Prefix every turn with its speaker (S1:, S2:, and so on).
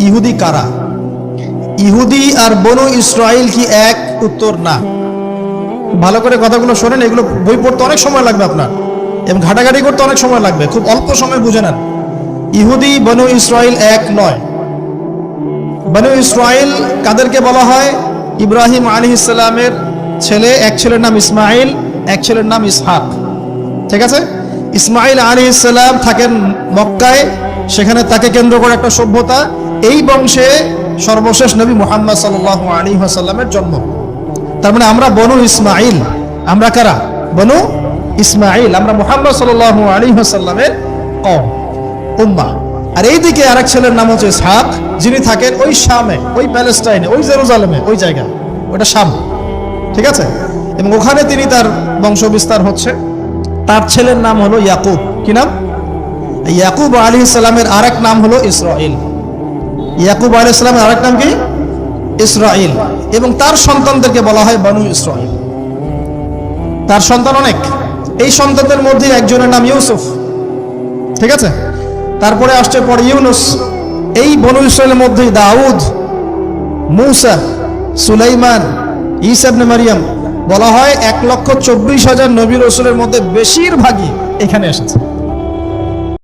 S1: ইহুদি কারা? ইহুদি আর বনু ইসরাইল কি এক? উত্তর না। ভালো করে কথাগুলো শোনেন, এগুলো বই পড়তে অনেক সময় লাগবে আপনার, এবং ঘাটাঘাটি করতে অনেক সময় লাগবে, খুব অল্প সময় বুঝে নেন। ইহুদি বনু ইসরাইল এক নয়। বনু ইসরাইল কাদেরকে বলা হয়? ইব্রাহিম আলাইহিস সালামের ছেলে, এক ছেলের নাম ইসমাইল, এক ছেলের নাম ইসহাক। ঠিক আছে? ইসমাইল আলাইহিস সালাম থাকেন মক্কায়, সেখানে তাকে কেন্দ্র করে একটা সভ্যতা। এই বংশে সর্বশেষ নবী মুহাম্মদ সাল্লাল্লাহু আলাইহি ওয়াসাল্লামের জন্ম। তার মানে আমরা বনু ইসমাইল। আমরা কারা? বনু ইসমাইল। আমরা মুহাম্মদ সাল্লাল্লাহু আলাইহি ওয়াসাল্লামের কওম, উম্মাহ। আর এইদিকে আরেক ছেলের নাম হচ্ছে ইসহাক, যিনি থাকেন ওই শামে, ওই প্যালেস্টাইনে, ওই জেরুজালেমে, ওই জায়গায়, ওটা শাম। ঠিক আছে? এবং ওখানে তিনি তার বংশ বিস্তার হচ্ছে। তার ছেলের নাম হলো ইয়াকুব। কি নাম? ইয়াকুব আলাইহিস সালামের আরেক নাম হলো ইসরাইল। ইয়াকুব আলাইহিস সালামের আরেক নাম কি? ইসরাইল। এবং তার সন্তানদেরকে বলা হয় বনু ইসরাইল। তার সন্তান অনেক। এই সন্তানদের মধ্যে একজনের নাম ইউসুফ। ঠিক আছে? তারপরে আসছে পরে ইউনুস। এই বনু ইসরাইলের মধ্যে দাউদ, মূসা, সুলাইমান, ঈসা ইবনে মারিয়াম। বলা হয় 1,24,000 নবী রাসূলের মধ্যে বেশিরভাগই এখানে এসেছে।